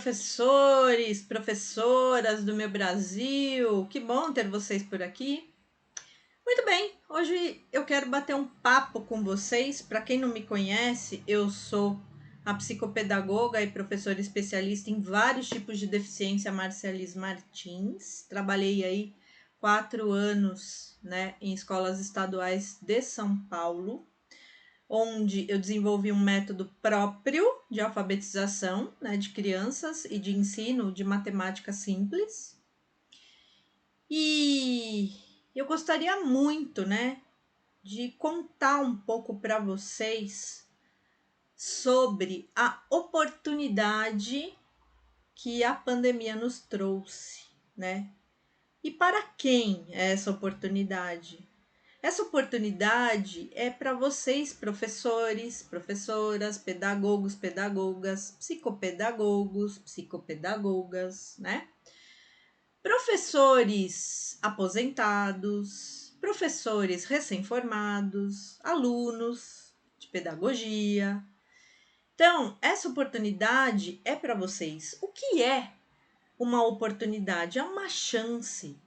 professores, professoras do meu Brasil, que bom ter vocês por aqui. Muito bem, hoje eu quero bater um papo com vocês. Para quem não me conhece, eu sou a psicopedagoga e professora especialista em vários tipos de deficiência, Marcialis Martins. Trabalhei aí 4 anos, em escolas estaduais de São Paulo, onde eu desenvolvi um método próprio de alfabetização, de crianças e de ensino de matemática simples. E eu gostaria muito, de contar um pouco para vocês sobre a oportunidade que a pandemia nos trouxe, E para quem é essa oportunidade? Essa oportunidade é para vocês, professores, professoras, pedagogos, pedagogas, psicopedagogos, psicopedagogas, Professores aposentados, professores recém-formados, alunos de pedagogia. Então, essa oportunidade é para vocês. O que é uma oportunidade? É uma chance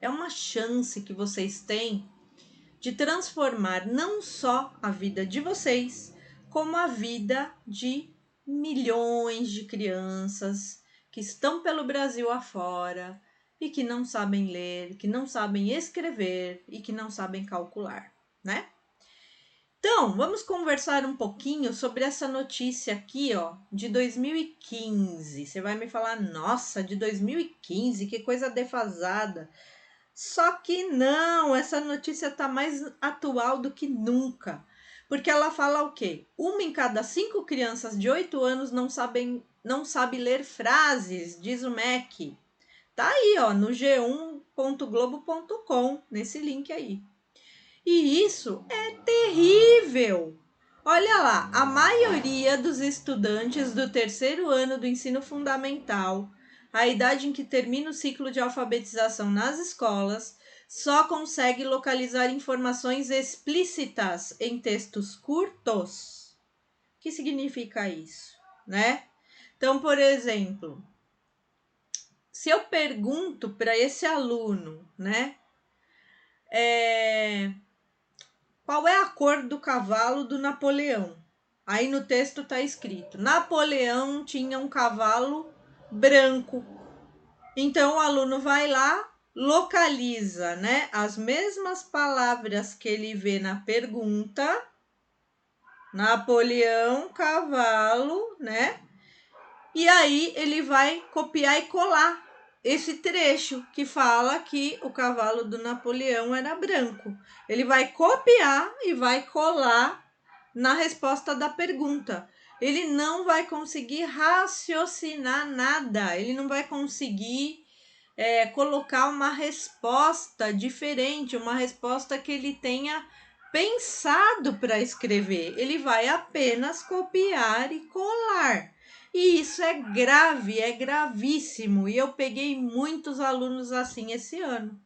que vocês têm de transformar não só a vida de vocês, como a vida de milhões de crianças que estão pelo Brasil afora e que não sabem ler, que não sabem escrever e que não sabem calcular, Então, vamos conversar um pouquinho sobre essa notícia aqui, de 2015. Você vai me falar, nossa, de 2015, que coisa defasada. Só que não, essa notícia está mais atual do que nunca. Porque ela fala o quê? 1 em cada 5 crianças de 8 anos não sabe ler frases, diz o MEC. Tá aí, no g1.globo.com, nesse link aí. E isso é terrível! Olha lá, a maioria dos estudantes do 3º ano do ensino fundamental, a idade em que termina o ciclo de alfabetização nas escolas, só consegue localizar informações explícitas em textos curtos. O que significa isso, Então, por exemplo, se eu pergunto para esse aluno, qual é a cor do cavalo do Napoleão? Aí no texto está escrito: Napoleão tinha um cavalo branco. Então o aluno vai lá, localiza, as mesmas palavras que ele vê na pergunta. Napoleão, cavalo, E aí ele vai copiar e colar esse trecho que fala que o cavalo do Napoleão era branco. Ele vai copiar e vai colar na resposta da pergunta. Ele não vai conseguir raciocinar nada, ele não vai conseguir colocar uma resposta diferente, uma resposta que ele tenha pensado para escrever. Ele vai apenas copiar e colar. E isso é grave, é gravíssimo. E eu peguei muitos alunos assim esse ano,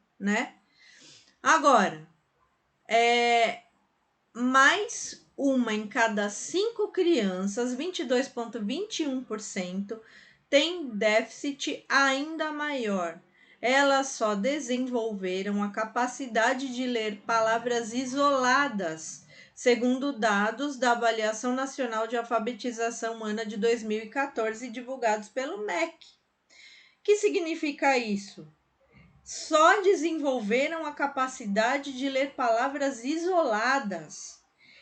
Agora, mais 1 em cada 5 crianças, 22,21%, tem déficit ainda maior. Elas só desenvolveram a capacidade de ler palavras isoladas, segundo dados da Avaliação Nacional de Alfabetização Humana de 2014, divulgados pelo MEC. O que significa isso? Só desenvolveram a capacidade de ler palavras isoladas.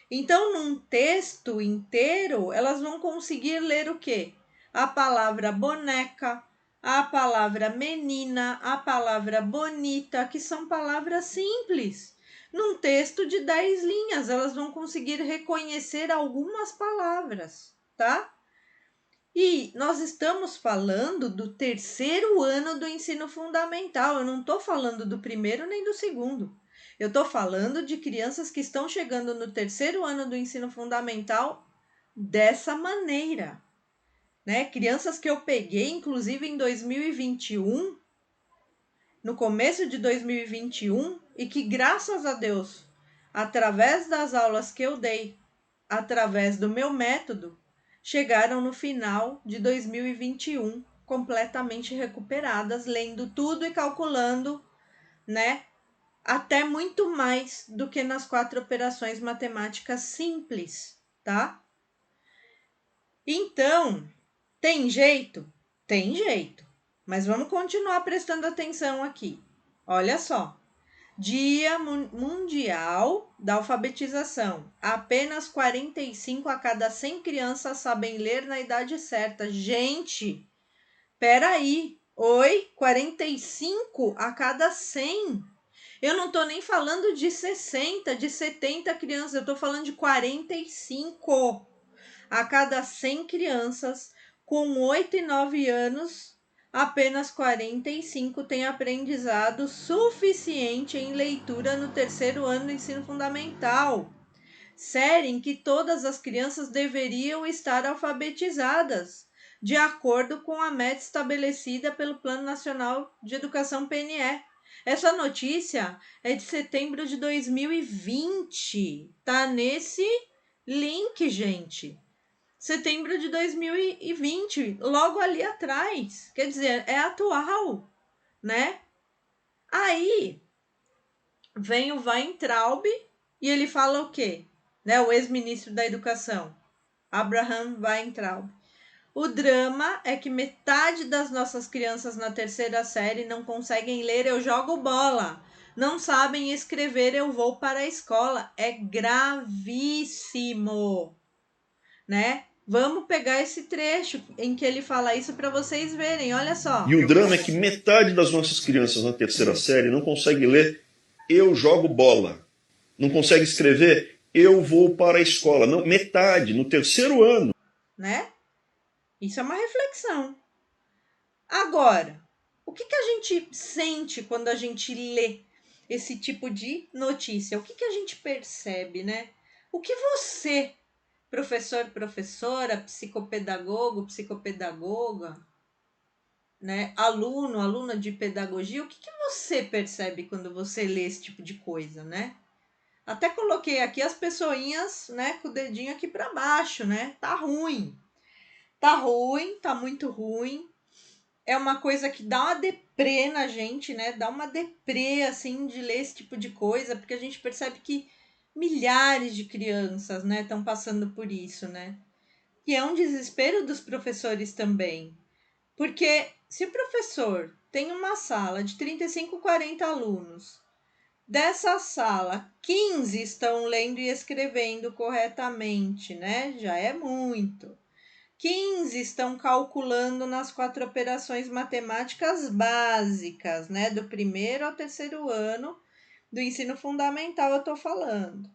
Então, num texto inteiro, elas vão conseguir ler o quê? A palavra boneca, a palavra menina, a palavra bonita, que são palavras simples. Num texto de 10 linhas, elas vão conseguir reconhecer algumas palavras, tá? E nós estamos falando do 3º ano do ensino fundamental. Eu não estou falando do 1º nem do 2º. Eu estou falando de crianças que estão chegando no 3º ano do ensino fundamental dessa maneira, Crianças que eu peguei, inclusive, em 2021, no começo de 2021, e que, graças a Deus, através das aulas que eu dei, através do meu método, chegaram no final de 2021 completamente recuperadas, lendo tudo e calculando, né? Até muito mais do que nas 4 operações matemáticas simples, tá? Então, tem jeito? Tem jeito. Mas vamos continuar prestando atenção aqui. Olha só. Dia Mundial da Alfabetização. Apenas 45 a cada 100 crianças sabem ler na idade certa. Gente, peraí. Oi? 45 a cada 100? Eu não tô nem falando de 60, de 70 crianças. Eu tô falando de 45 a cada 100 crianças com 8 e 9 anos, apenas 45 têm aprendizado suficiente em leitura no terceiro ano do ensino fundamental. Série em que todas as crianças deveriam estar alfabetizadas, de acordo com a meta estabelecida pelo Plano Nacional de Educação PNE. Essa notícia é de setembro de 2020. Tá nesse link, gente. Setembro de 2020, logo ali atrás. Quer dizer, é atual, né? Aí vem o Weintraub e ele fala o quê? Né? O ex-ministro da Educação, Abraham Weintraub. O drama é que metade das nossas crianças na terceira série não conseguem ler Eu Jogo Bola. Não sabem escrever Eu Vou para a Escola. É gravíssimo, né? Vamos pegar esse trecho em que ele fala isso para vocês verem, olha só. E o drama é que metade das nossas crianças na terceira série não consegue ler Eu Jogo Bola. Não consegue escrever Eu Vou para a Escola. Não, metade, no terceiro ano. Né? Isso é uma reflexão. Agora, o que a gente sente quando a gente lê esse tipo de notícia? O que a gente percebe, né? O que você, professor, professora, psicopedagogo, psicopedagoga, né, aluno, aluna de pedagogia, o que você percebe quando você lê esse tipo de coisa, né? Até coloquei aqui as pessoinhas, né, com o dedinho aqui para baixo, né? Tá ruim. Tá ruim, tá muito ruim. É uma coisa que dá uma deprê na gente, né? Dá uma deprê, assim, de ler esse tipo de coisa, porque a gente percebe que milhares de crianças, né, estão passando por isso, né? E é um desespero dos professores também. Porque se o professor tem uma sala de 35, 40 alunos, dessa sala, 15 estão lendo e escrevendo corretamente, né? Já é muito. 15 estão calculando nas 4 operações matemáticas básicas, né? Do primeiro ao terceiro ano do ensino fundamental, eu tô falando.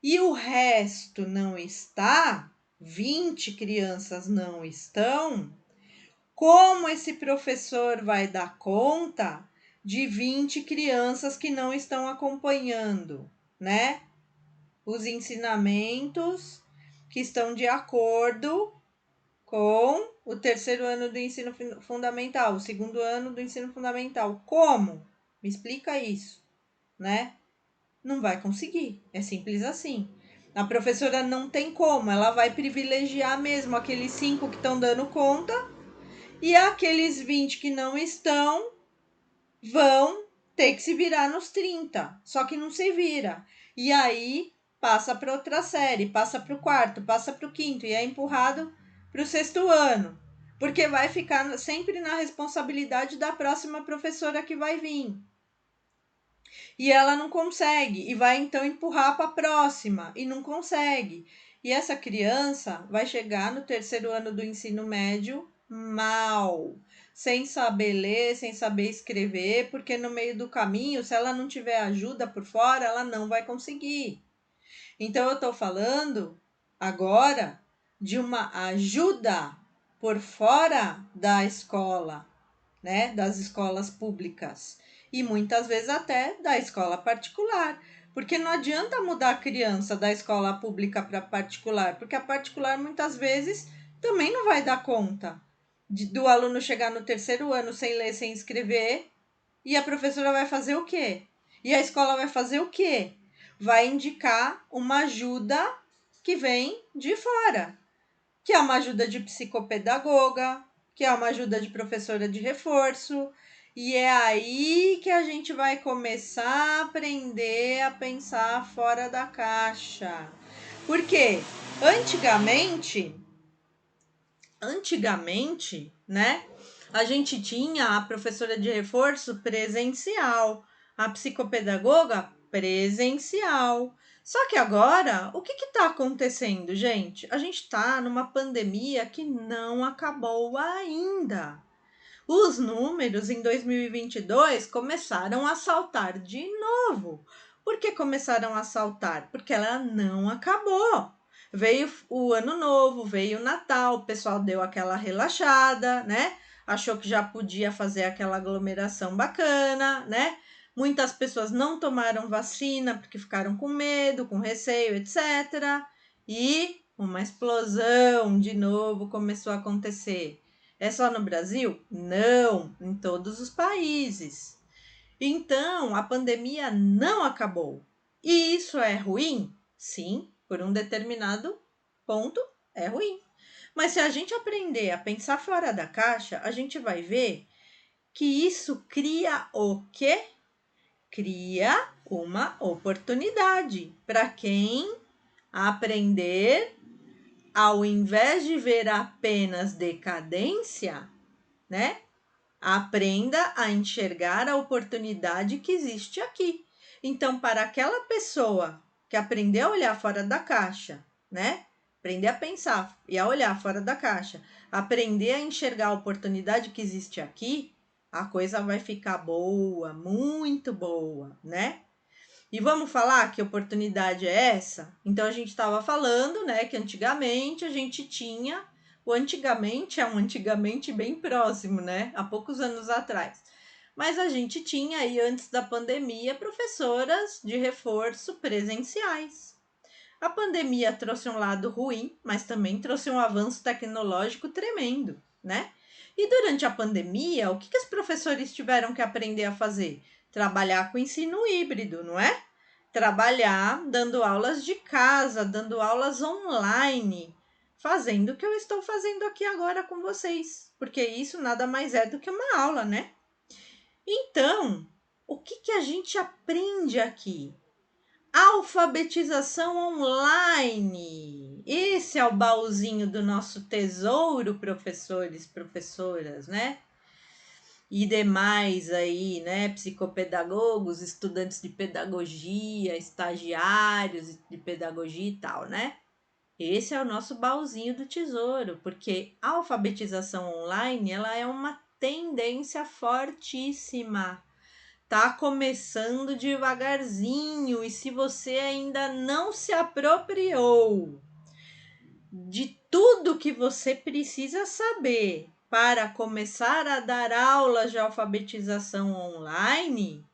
E o resto não está, 20 crianças não estão. Como esse professor vai dar conta de 20 crianças que não estão acompanhando, né? Os ensinamentos que estão de acordo com o terceiro ano do ensino fundamental, o segundo ano do ensino fundamental. Como? Me explica isso, né? Não vai conseguir, é simples assim. A professora não tem como, ela vai privilegiar mesmo aqueles 5 que estão dando conta e aqueles 20 que não estão vão ter que se virar nos 30, só que não se vira. E aí passa para outra série, passa para o quarto, passa para o quinto e é empurrado para o sexto ano, porque vai ficar sempre na responsabilidade da próxima professora que vai vir. E ela não consegue, e vai então empurrar para a próxima, e não consegue. E essa criança vai chegar no terceiro ano do ensino médio mal, sem saber ler, sem saber escrever, porque no meio do caminho, se ela não tiver ajuda por fora, ela não vai conseguir. Então, eu estou falando agora de uma ajuda por fora da escola, né? Das escolas públicas e muitas vezes até da escola particular. Porque não adianta mudar a criança da escola pública para particular, porque a particular muitas vezes também não vai dar conta do aluno chegar no terceiro ano sem ler, sem escrever, e a professora vai fazer o quê? E a escola vai fazer o quê? Vai indicar uma ajuda que vem de fora, que é uma ajuda de psicopedagoga, que é uma ajuda de professora de reforço, e é aí que a gente vai começar a aprender a pensar fora da caixa. Porque antigamente, né, a gente tinha a professora de reforço presencial, a psicopedagoga presencial. Só que agora, o que está acontecendo, gente? A gente está numa pandemia que não acabou ainda. Os números em 2022 começaram a saltar de novo. Por que começaram a saltar? Porque ela não acabou. Veio o ano novo, veio o Natal, o pessoal deu aquela relaxada, né? Achou que já podia fazer aquela aglomeração bacana, né? Muitas pessoas não tomaram vacina porque ficaram com medo, com receio, etc. E uma explosão de novo começou a acontecer. É só no Brasil? Não, em todos os países. Então, a pandemia não acabou. E isso é ruim? Sim, por um determinado ponto é ruim. Mas se a gente aprender a pensar fora da caixa, a gente vai ver que isso cria o quê? Cria uma oportunidade para quem aprender, ao invés de ver apenas decadência, né? Aprenda a enxergar a oportunidade que existe aqui. Então, para aquela pessoa que aprendeu a olhar fora da caixa, né? Aprender a pensar e a olhar fora da caixa, aprender a enxergar a oportunidade que existe aqui, a coisa vai ficar boa, muito boa, né? E vamos falar que oportunidade é essa? Então a gente estava falando, né, que antigamente a gente tinha, o antigamente é um antigamente bem próximo, né, há poucos anos atrás. Mas a gente tinha aí antes da pandemia professoras de reforço presenciais. A pandemia trouxe um lado ruim, mas também trouxe um avanço tecnológico tremendo, né? E durante a pandemia, o que os professores tiveram que aprender a fazer? Trabalhar com ensino híbrido, não é? Trabalhar dando aulas de casa, dando aulas online, fazendo o que eu estou fazendo aqui agora com vocês, porque isso nada mais é do que uma aula, né? Então, o que a gente aprende aqui? Alfabetização online. Esse é o baúzinho do nosso tesouro, professores, professoras, né? E demais aí, né? Psicopedagogos, estudantes de pedagogia, estagiários de pedagogia e tal, né? Esse é o nosso baúzinho do tesouro, porque a alfabetização online, ela é uma tendência fortíssima. Tá começando devagarzinho, e se você ainda não se apropriou de tudo que você precisa saber para começar a dar aulas de alfabetização online,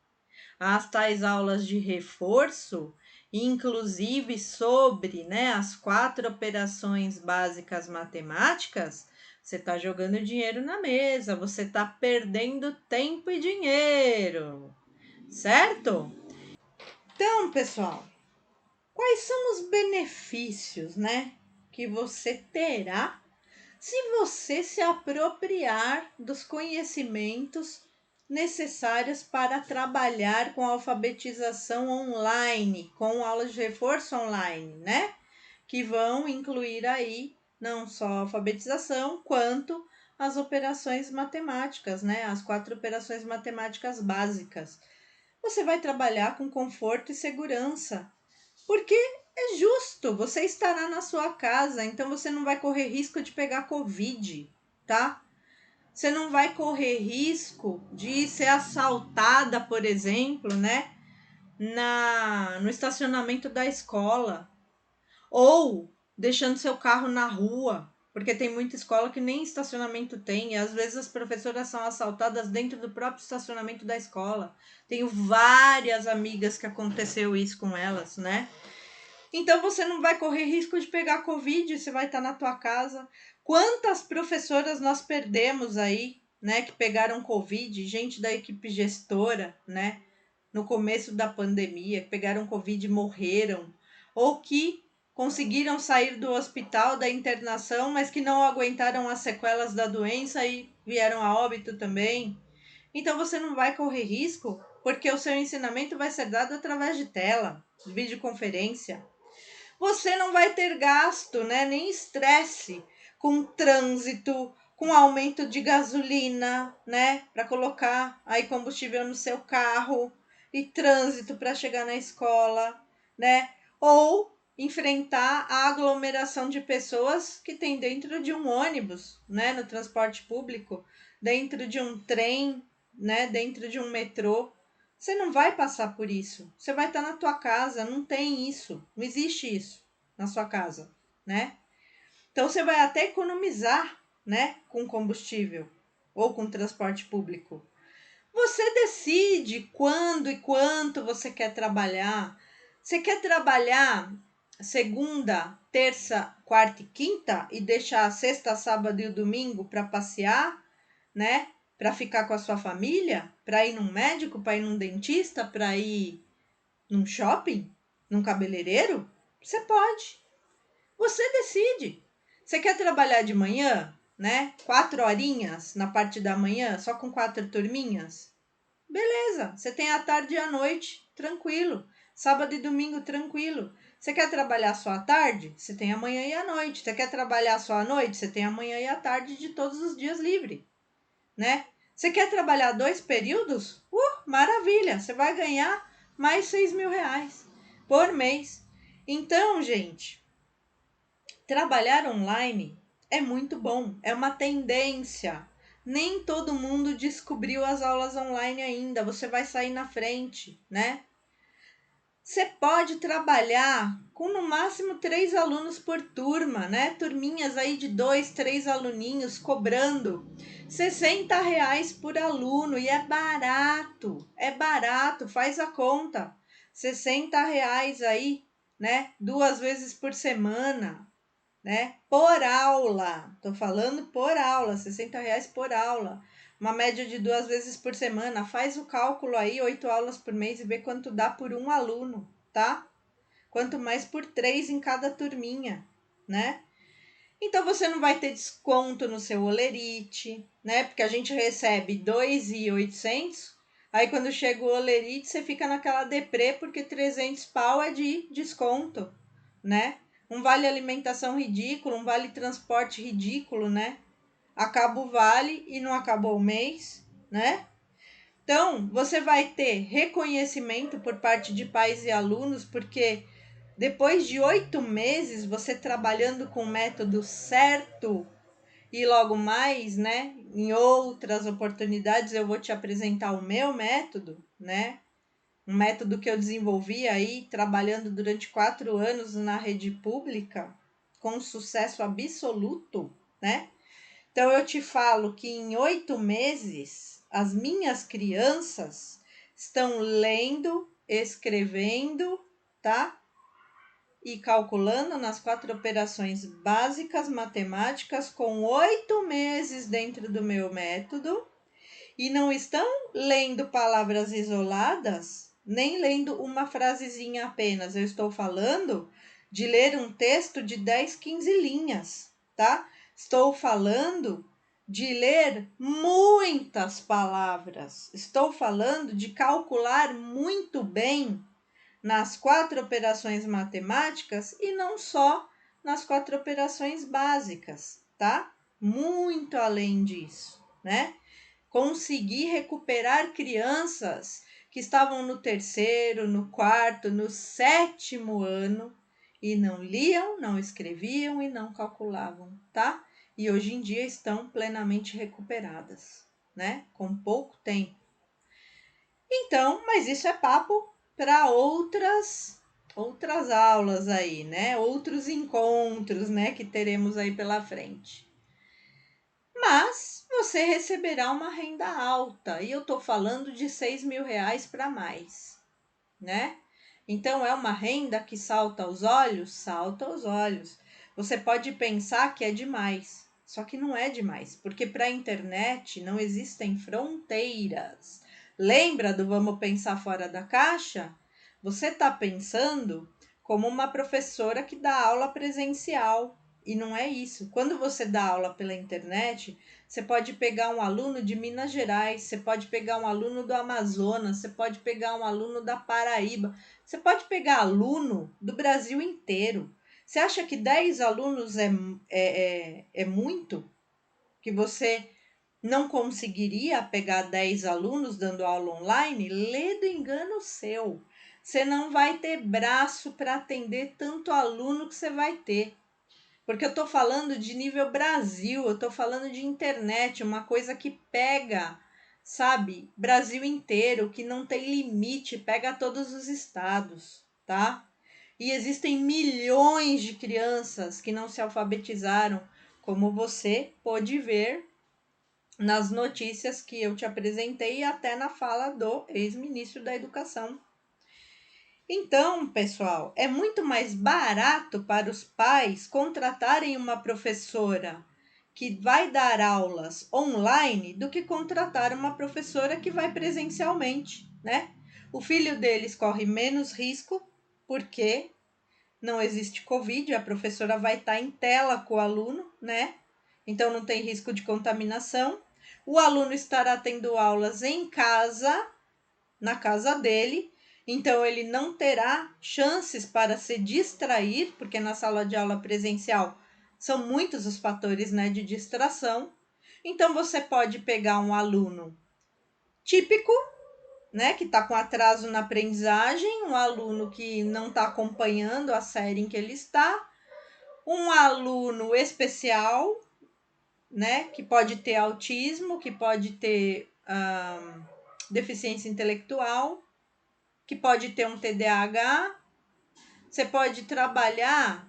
as tais aulas de reforço, inclusive sobre, né, as 4 operações básicas matemáticas, você está jogando dinheiro na mesa, você está perdendo tempo e dinheiro, certo? Então, pessoal, quais são os benefícios, né, que você terá se você se apropriar dos conhecimentos necessários para trabalhar com alfabetização online, com aulas de reforço online, né? Que vão incluir aí não só a alfabetização, quanto as operações matemáticas, né? As 4 operações matemáticas básicas. Você vai trabalhar com conforto e segurança, porque é justo, você estará na sua casa, então você não vai correr risco de pegar Covid, tá? Você não vai correr risco de ser assaltada, por exemplo, né? No estacionamento da escola. Ou deixando seu carro na rua, porque tem muita escola que nem estacionamento tem, e às vezes as professoras são assaltadas dentro do próprio estacionamento da escola. Tenho várias amigas que aconteceu isso com elas, né? Então você não vai correr risco de pegar Covid, você vai estar na tua casa. Quantas professoras nós perdemos aí, né, que pegaram Covid, gente da equipe gestora, né, no começo da pandemia, que pegaram Covid e morreram, ou que conseguiram sair do hospital, da internação, mas que não aguentaram as sequelas da doença e vieram a óbito também. Então você não vai correr risco, porque o seu ensinamento vai ser dado através de tela, de videoconferência. Você não vai ter gasto, né, nem estresse com trânsito, com aumento de gasolina, né, para colocar aí combustível no seu carro e trânsito para chegar na escola, né? Ou enfrentar a aglomeração de pessoas que tem dentro de um ônibus, né, no transporte público, dentro de um trem, né, dentro de um metrô. Você não vai passar por isso. Você vai estar na tua casa, não tem isso, não existe isso na sua casa, né? Então você vai até economizar, né, com combustível ou com transporte público. Você decide quando e quanto você quer trabalhar. Você quer trabalhar segunda, terça, quarta e quinta e deixar sexta, sábado e o domingo para passear, né? Para ficar com a sua família, para ir num médico, para ir num dentista, para ir num shopping, num cabeleireiro? Você pode. Você decide. Você quer trabalhar de manhã, né? 4 horinhas na parte da manhã, só com 4 turminhas? Beleza, você tem a tarde e a noite, tranquilo. Sábado e domingo, tranquilo. Você quer trabalhar só à tarde? Você tem a manhã e a noite. Você quer trabalhar só à noite? Você tem a manhã e a tarde de todos os dias livre, né? Você quer trabalhar 2 períodos? Maravilha! Você vai ganhar mais 6.000 reais por mês. Então, gente, trabalhar online é muito bom, é uma tendência. Nem todo mundo descobriu as aulas online ainda, você vai sair na frente, né? Você pode trabalhar com no máximo 3 alunos por turma, né? Turminhas aí de 2, 3 aluninhos cobrando R$ 60 por aluno e é barato, faz a conta. R$ 60 aí, né? 2 vezes por semana, né? Por aula, tô falando por aula, R$ 60 por aula. Uma média de 2 vezes por semana. Faz o cálculo aí, 8 aulas por mês e vê quanto dá por um aluno, tá? Quanto mais por 3 em cada turminha, né? Então você não vai ter desconto no seu Olerite, né? Porque a gente recebe 2.800, aí quando chega o Olerite você fica naquela deprê porque 300 pau é de desconto, né? Um vale alimentação ridículo, um vale transporte ridículo, né? Acaba o vale e não acabou o mês, né? Então, você vai ter reconhecimento por parte de pais e alunos, porque depois de 8 meses você trabalhando com o método certo, e logo mais, né, em outras oportunidades eu vou te apresentar o meu método, né? Um método que eu desenvolvi aí trabalhando durante 4 anos na rede pública, com sucesso absoluto, né? Então eu te falo que em 8 meses as minhas crianças estão lendo, escrevendo, tá? E calculando nas 4 operações básicas matemáticas com 8 meses dentro do meu método e não estão lendo palavras isoladas, nem lendo uma frasezinha apenas. Eu estou falando de ler um texto de 10, 15 linhas, tá? Estou falando de ler muitas palavras. Estou falando de calcular muito bem nas 4 operações matemáticas e não só nas 4 operações básicas, tá? Muito além disso, né? Conseguir recuperar crianças que estavam no terceiro, no quarto, no sétimo ano e não liam, não escreviam e não calculavam, tá? E hoje em dia estão plenamente recuperadas, né? Com pouco tempo. Então, mas isso é papo para outras aulas aí, né? Outros encontros, né, que teremos aí pela frente. Mas você receberá uma renda alta, e eu tô falando de 6.000 reais para mais, né? Então é uma renda que salta aos olhos? Salta aos olhos. Você pode pensar que é demais, só que não é demais, porque para a internet não existem fronteiras. Lembra do vamos pensar fora da caixa? Você está pensando como uma professora que dá aula presencial. E não é isso. Quando você dá aula pela internet, você pode pegar um aluno de Minas Gerais, você pode pegar um aluno do Amazonas, você pode pegar um aluno da Paraíba, você pode pegar aluno do Brasil inteiro. Você acha que 10 alunos é muito? Que você não conseguiria pegar 10 alunos dando aula online? Lê do engano seu. Você não vai ter braço para atender tanto aluno que você vai ter. Porque eu estou falando de nível Brasil, eu estou falando de internet, uma coisa que pega, sabe, Brasil inteiro, que não tem limite, pega todos os estados, tá? E existem milhões de crianças que não se alfabetizaram, como você pôde ver nas notícias que eu te apresentei e até na fala do ex-ministro da Educação. Então, pessoal, é muito mais barato para os pais contratarem uma professora que vai dar aulas online do que contratar uma professora que vai presencialmente, né? O filho deles corre menos risco porque não existe Covid, a professora vai estar em tela com o aluno, né? Então não tem risco de contaminação. O aluno estará tendo aulas em casa, na casa dele, então ele não terá chances para se distrair, porque na sala de aula presencial são muitos os fatores, né, de distração. Então você pode pegar um aluno típico, né, que está com atraso na aprendizagem, um aluno que não está acompanhando a série em que ele está, um aluno especial, né, que pode ter autismo, que pode ter deficiência intelectual, que pode ter um TDAH. Você pode trabalhar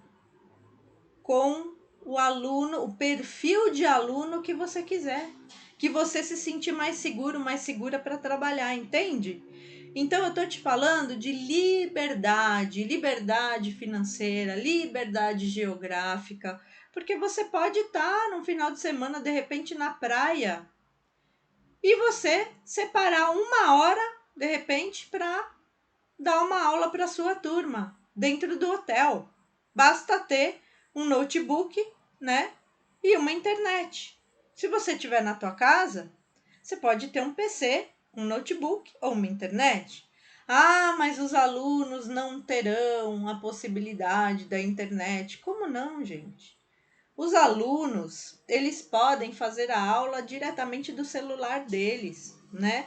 com o aluno, o perfil de aluno que você quiser, que você se sentir mais seguro, mais segura para trabalhar, entende? Então eu tô te falando de liberdade, liberdade financeira, liberdade geográfica, porque você pode estar no final de semana de repente na praia e você separar uma hora de repente para dar uma aula para sua turma dentro do hotel. Basta ter um notebook, né, e uma internet. Se você tiver na tua casa, você pode ter um PC, um notebook ou uma internet. Ah, mas os alunos não terão a possibilidade da internet. Como não, gente? Os alunos, eles podem fazer a aula diretamente do celular deles, né?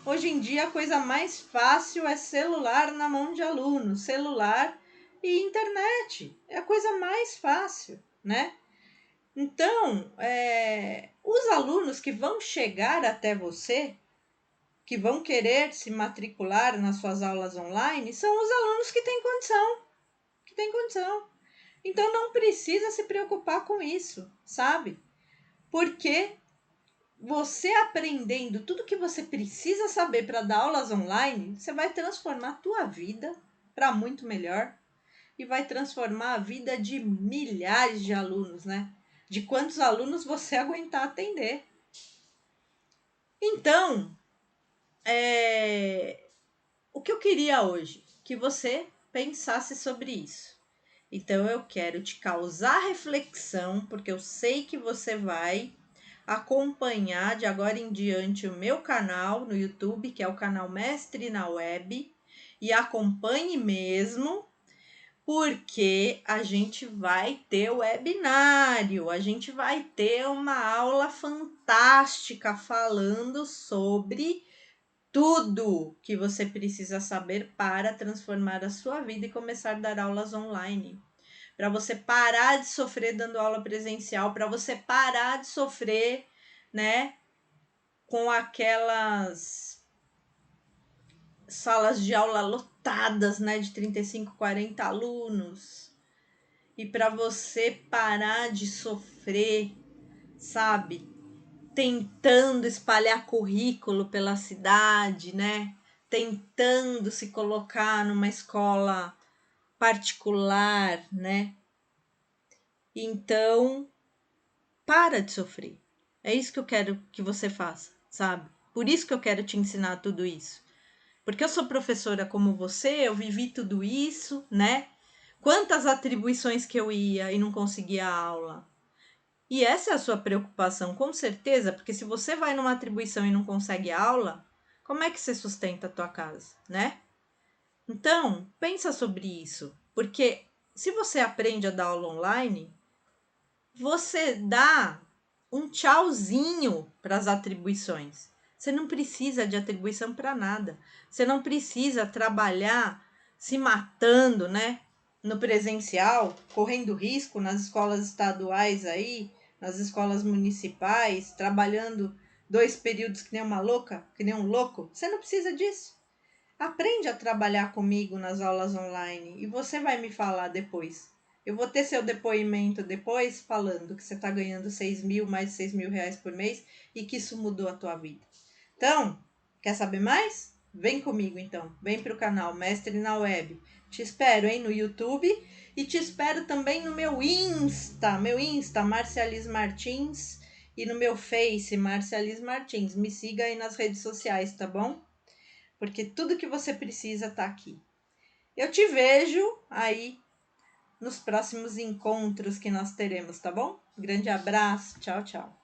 Hoje em dia, a coisa mais fácil é celular na mão de aluno, celular e internet. É a coisa mais fácil, né? Então, os alunos que vão chegar até você, que vão querer se matricular nas suas aulas online, são os alunos que têm condição, que têm condição. Então, não precisa se preocupar com isso, sabe? Porque você aprendendo tudo que você precisa saber para dar aulas online, você vai transformar a tua vida para muito melhor e vai transformar a vida de milhares de alunos, né? De quantos alunos você aguentar atender. Então, o que eu queria hoje? Que você pensasse sobre isso. Então, eu quero te causar reflexão, porque eu sei que você vai acompanhar de agora em diante o meu canal no YouTube, que é o canal Mestre na Web, e acompanhe mesmo, porque a gente vai ter o webinário, a gente vai ter uma aula fantástica falando sobre tudo que você precisa saber para transformar a sua vida e começar a dar aulas online. Para você parar de sofrer dando aula presencial, para você parar de sofrer, né, com aquelas salas de aula lotadas, né, de 35, 40 alunos. E para você parar de sofrer, sabe, tentando espalhar currículo pela cidade, né, tentando se colocar numa escola particular, né? Então, para de sofrer. É isso que eu quero que você faça, sabe? Por isso que eu quero te ensinar tudo isso. Porque eu sou professora como você, eu vivi tudo isso, né? Quantas atribuições que eu ia e não conseguia a aula? E essa é a sua preocupação, com certeza, porque se você vai numa atribuição e não consegue aula, como é que você sustenta a tua casa, né? Então, pensa sobre isso, porque se você aprende a dar aula online, você dá um tchauzinho para as atribuições. Você não precisa de atribuição para nada. Você não precisa trabalhar se matando, né? No presencial, correndo risco nas escolas estaduais aí, nas escolas municipais, trabalhando 2 períodos que nem uma louca, que nem um louco. Você não precisa disso. Aprende a trabalhar comigo nas aulas online e você vai me falar depois. Eu vou ter seu depoimento depois falando que você está ganhando 6 mil, mais de 6 mil reais por mês e que isso mudou a tua vida. Então, quer saber mais? Vem comigo então, vem para o canal Mestre na Web. Te espero, hein, no YouTube e te espero também no meu Insta, Marcialis Martins, e no meu Face, Marcialis Martins. Me siga aí nas redes sociais, tá bom? Porque tudo que você precisa tá aqui. Eu te vejo aí nos próximos encontros que nós teremos, tá bom? Grande abraço, tchau, tchau.